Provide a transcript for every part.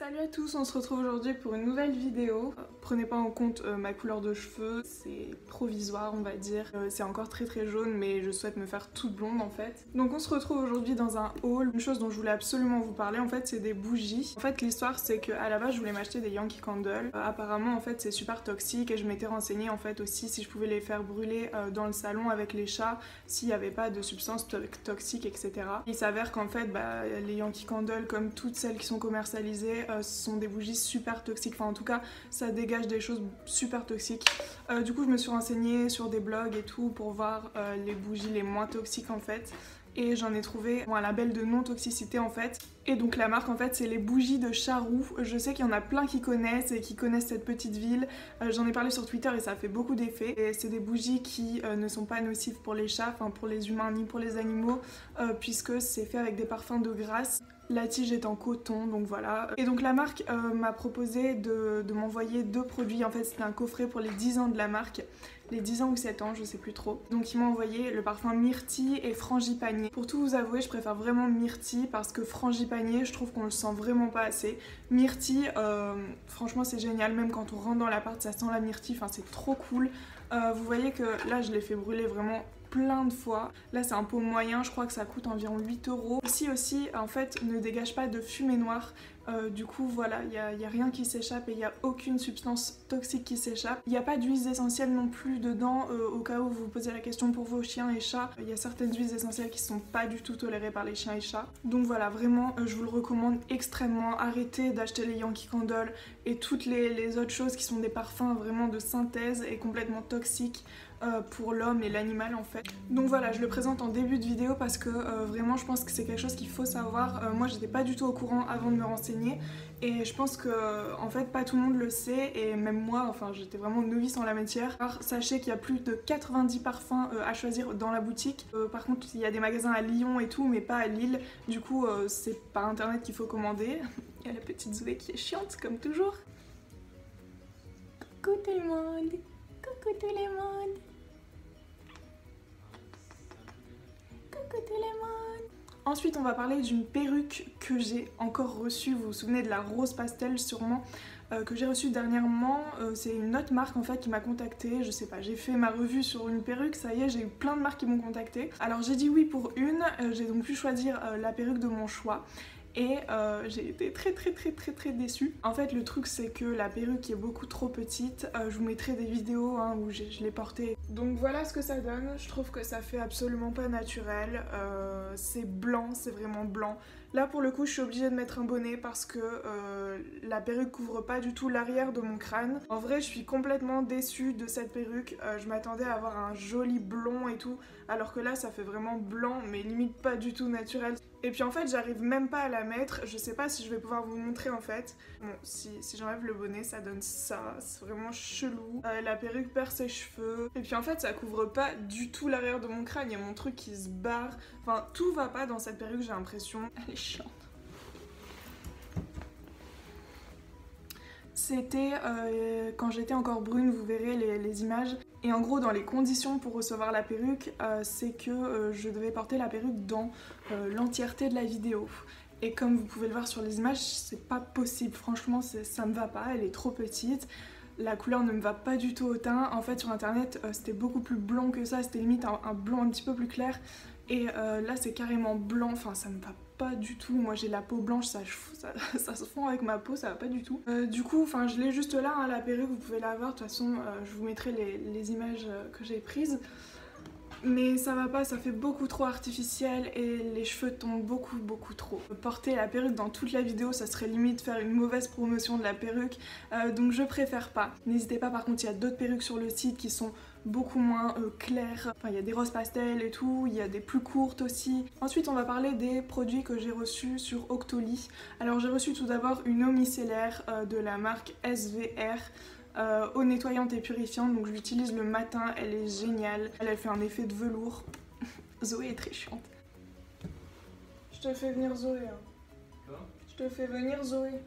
Salut à tous, on se retrouve aujourd'hui pour une nouvelle vidéo. Prenez pas en compte ma couleur de cheveux, c'est provisoire on va dire. C'est encore très jaune mais je souhaite me faire toute blonde en fait. Donc on se retrouve aujourd'hui dans un haul. Une chose dont je voulais absolument vous parler en fait c'est des bougies. En fait l'histoire c'est qu'à la base je voulais m'acheter des Yankee Candle. Apparemment en fait c'est super toxique et je m'étais renseignée en fait aussi si je pouvais les faire brûler dans le salon avec les chats s'il n'y avait pas de substances toxiques etc. Il s'avère qu'en fait les Yankee Candle comme toutes celles qui sont commercialisées sont des bougies super toxiques, enfin en tout cas ça dégage des choses super toxiques. Du coup je me suis renseignée sur des blogs et tout pour voir les bougies les moins toxiques en fait et j'en ai trouvé un label de non-toxicité en fait. Et donc la marque en fait c'est les bougies de Charroux. Je sais qu'il y en a plein qui connaissent et qui connaissent cette petite ville. J'en ai parlé sur Twitter et ça a fait beaucoup d'effets. Et c'est des bougies qui ne sont pas nocives pour les chats, enfin pour les humains ni pour les animaux puisque c'est fait avec des parfums de grâce. La tige est en coton, donc voilà. Et donc la marque m'a proposé de m'envoyer deux produits. En fait c'était un coffret pour les 10 ans de la marque. Les 10 ans ou 7 ans, je sais plus trop. Donc ils m'ont envoyé le parfum Myrtille et Frangipanier. Pour tout vous avouer, je préfère vraiment Myrtille parce que Frangipanier, je trouve qu'on le sent vraiment pas assez. Myrtille, franchement c'est génial, même quand on rentre dans l'appart, ça sent la myrtille, enfin c'est trop cool. Vous voyez que là je l'ai fait brûler vraiment plein de fois. Là c'est un pot moyen, je crois que ça coûte environ 8 €. Ici aussi en fait ne dégage pas de fumée noire. Du coup voilà, il n'y a rien qui s'échappe et il n'y a aucune substance toxique qui s'échappe. Il n'y a pas d'huiles essentielles non plus dedans, au cas où vous vous posez la question pour vos chiens et chats. Il y a certaines huiles essentielles qui sont pas du tout tolérées par les chiens et chats. Donc voilà, vraiment je vous le recommande extrêmement. Arrêtez d'acheter les Yankee Candle et toutes les autres choses qui sont des parfums vraiment de synthèse et complètement toxiques pour l'homme et l'animal en fait. Donc voilà, je le présente en début de vidéo parce que vraiment je pense que c'est quelque chose qu'il faut savoir. Moi j'étais pas du tout au courant avant de me renseigner et je pense que en fait pas tout le monde le sait et même moi, enfin j'étais vraiment novice en la matière. Alors sachez qu'il y a plus de 90 parfums à choisir dans la boutique. Par contre il y a des magasins à Lyon et tout mais pas à Lille. Du coup c'est par internet qu'il faut commander. Il y a la petite Zoé qui est chiante comme toujours. Coucou tout le monde. Coucou tout le monde. Coucou tout le monde. Ensuite on va parler d'une perruque que j'ai encore reçue, vous vous souvenez de la rose pastel sûrement, que j'ai reçue dernièrement. C'est une autre marque en fait qui m'a contactée, je sais pas, j'ai fait ma revue sur une perruque, ça y est j'ai eu plein de marques qui m'ont contactée. Alors j'ai dit oui pour une, j'ai donc pu choisir la perruque de mon choix. Et j'ai été très déçue. En fait le truc c'est que la perruque est beaucoup trop petite. Je vous mettrai des vidéos où je l'ai portée. Donc voilà ce que ça donne. Je trouve que ça fait absolument pas naturel. C'est blanc, c'est vraiment blanc. Là pour le coup je suis obligée de mettre un bonnet parce que la perruque couvre pas du tout l'arrière de mon crâne. En vrai je suis complètement déçue de cette perruque. Je m'attendais à avoir un joli blond et tout. Alors que là ça fait vraiment blanc mais limite pas du tout naturel. Et puis en fait j'arrive même pas à la mettre, je sais pas si je vais pouvoir vous montrer en fait. Bon si j'enlève le bonnet ça donne ça, c'est vraiment chelou. La perruque perd ses cheveux. Et puis en fait ça couvre pas du tout l'arrière de mon crâne, il y a mon truc qui se barre. Enfin tout va pas dans cette perruque j'ai l'impression. Elle est chiante. C'était quand j'étais encore brune, vous verrez les images. Et en gros dans les conditions pour recevoir la perruque, c'est que je devais porter la perruque dans l'entièreté de la vidéo. Et comme vous pouvez le voir sur les images, c'est pas possible, franchement ça me va pas, elle est trop petite. La couleur ne me va pas du tout au teint. En fait sur internet c'était beaucoup plus blond que ça, c'était limite un blond un petit peu plus clair. Et là c'est carrément blanc, enfin ça me va pas du tout. Moi j'ai la peau blanche, ça se fond avec ma peau, ça va pas du tout. Du coup, enfin je l'ai juste là, la perruque, vous pouvez la voir. De toute façon, je vous mettrai les images que j'ai prises. Mais ça va pas, ça fait beaucoup trop artificiel et les cheveux tombent beaucoup trop. Porter la perruque dans toute la vidéo, ça serait limite faire une mauvaise promotion de la perruque, donc je préfère pas. N'hésitez pas, par contre il y a d'autres perruques sur le site qui sont beaucoup moins claires. Enfin il y a des roses pastel et tout, il y a des plus courtes aussi. Ensuite on va parler des produits que j'ai reçus sur Octoly. Alors j'ai reçu tout d'abord une eau micellaire de la marque SVR. Eau nettoyante et purifiante, donc je l'utilise le matin, elle est géniale, elle fait un effet de velours. Zoé est très chiante. Je te fais venir Zoé. Quoi ? Je te fais venir Zoé. Ouais.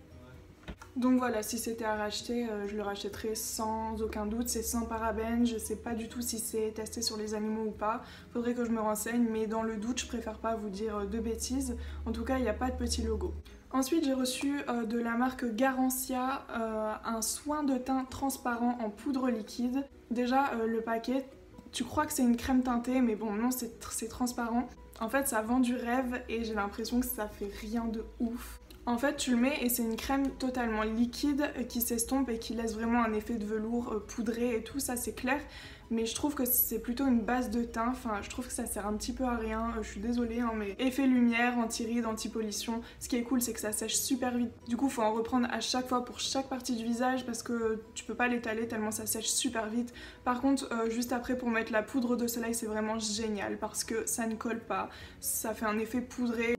Donc voilà, si c'était à racheter, je le rachèterais sans aucun doute, c'est sans parabènes, je sais pas du tout si c'est testé sur les animaux ou pas, faudrait que je me renseigne, mais dans le doute je préfère pas vous dire de bêtises, en tout cas il n'y a pas de petit logo. Ensuite j'ai reçu de la marque Garancia un soin de teint transparent en poudre liquide. Déjà le paquet, tu crois que c'est une crème teintée mais bon non, c'est transparent. En fait ça vend du rêve et j'ai l'impression que ça fait rien de ouf. En fait tu le mets et c'est une crème totalement liquide qui s'estompe et qui laisse vraiment un effet de velours poudré et tout, ça c'est clair. Mais je trouve que c'est plutôt une base de teint, enfin je trouve que ça sert un petit peu à rien, je suis désolée hein, mais effet lumière, anti-rides, anti-pollution, ce qui est cool c'est que ça sèche super vite. Du coup faut en reprendre à chaque fois pour chaque partie du visage parce que tu peux pas l'étaler tellement ça sèche super vite. Par contre juste après pour mettre la poudre de soleil c'est vraiment génial parce que ça ne colle pas, ça fait un effet poudré.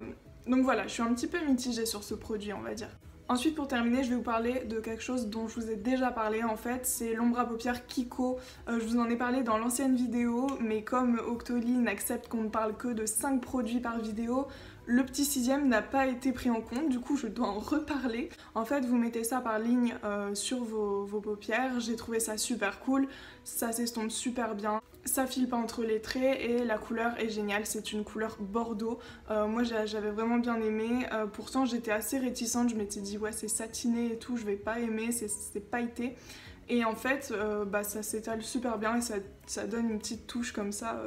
Donc voilà, je suis un petit peu mitigée sur ce produit on va dire. Ensuite pour terminer je vais vous parler de quelque chose dont je vous ai déjà parlé en fait, c'est l'ombre à paupières Kiko. Je vous en ai parlé dans l'ancienne vidéo mais comme Octoly n'accepte qu'on ne parle que de 5 produits par vidéo, le petit 6e n'a pas été pris en compte, du coup je dois en reparler. En fait vous mettez ça par ligne sur vos paupières, j'ai trouvé ça super cool, ça s'estompe super bien, ça file pas entre les traits et la couleur est géniale, c'est une couleur bordeaux. Moi j'avais vraiment bien aimé, pourtant j'étais assez réticente, je m'étais dit ouais c'est satiné et tout, je vais pas aimer, c'est pailleté. Et en fait ça s'étale super bien et ça donne une petite touche comme ça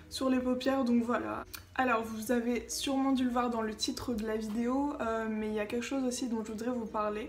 sur les paupières, donc voilà. Alors vous avez sûrement dû le voir dans le titre de la vidéo, mais il y a quelque chose aussi dont je voudrais vous parler,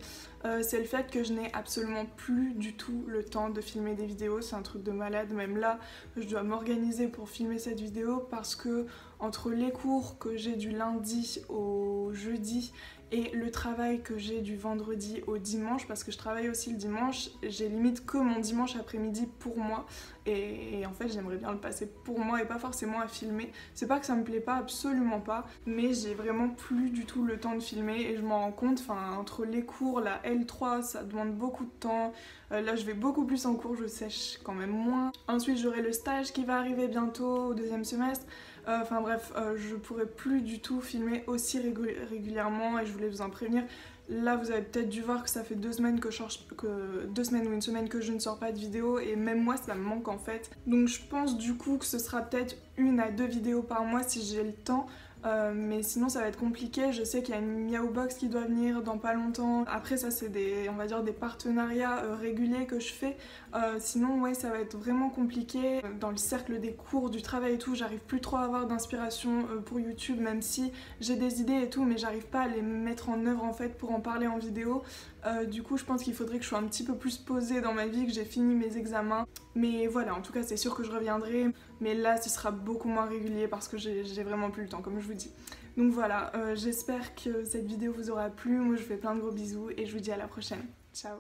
c'est le fait que je n'ai absolument plus du tout le temps de filmer des vidéos, c'est un truc de malade. Même là je dois m'organiser pour filmer cette vidéo parce que entre les cours que j'ai du lundi au jeudi et le travail que j'ai du vendredi au dimanche, parce que je travaille aussi le dimanche, j'ai limite que mon dimanche après-midi pour moi et en fait j'aimerais bien le passer pour moi et pas forcément à filmer. C'est pas que ça me plaît pas, absolument pas, mais j'ai vraiment plus du tout le temps de filmer et je m'en rends compte, enfin entre les cours, la L3 ça demande beaucoup de temps, là je vais beaucoup plus en cours, je sèche quand même moins. Ensuite j'aurai le stage qui va arriver bientôt au 2e semestre. Enfin bref, je pourrais plus du tout filmer aussi régulièrement et je voulais vous en prévenir. Là vous avez peut-être dû voir que ça fait 2 semaines que 2 semaines ou une semaine que je ne sors pas de vidéo et même moi ça me manque en fait. Donc je pense du coup que ce sera peut-être 1 à 2 vidéos par mois si j'ai le temps. Mais sinon ça va être compliqué, je sais qu'il y a une Miao Box qui doit venir dans pas longtemps. Après ça c'est on va dire des partenariats réguliers que je fais. Sinon ouais ça va être vraiment compliqué. Dans le cercle des cours, du travail et tout, j'arrive plus trop à avoir d'inspiration pour YouTube, même si j'ai des idées et tout, mais j'arrive pas à les mettre en œuvre en fait pour en parler en vidéo. Du coup je pense qu'il faudrait que je sois un petit peu plus posée dans ma vie, que j'ai fini mes examens. Mais voilà, en tout cas c'est sûr que je reviendrai, mais là ce sera beaucoup moins régulier parce que j'ai vraiment plus le temps comme je vous dis. Donc voilà, j'espère que cette vidéo vous aura plu, moi je vous fais plein de gros bisous et je vous dis à la prochaine. Ciao.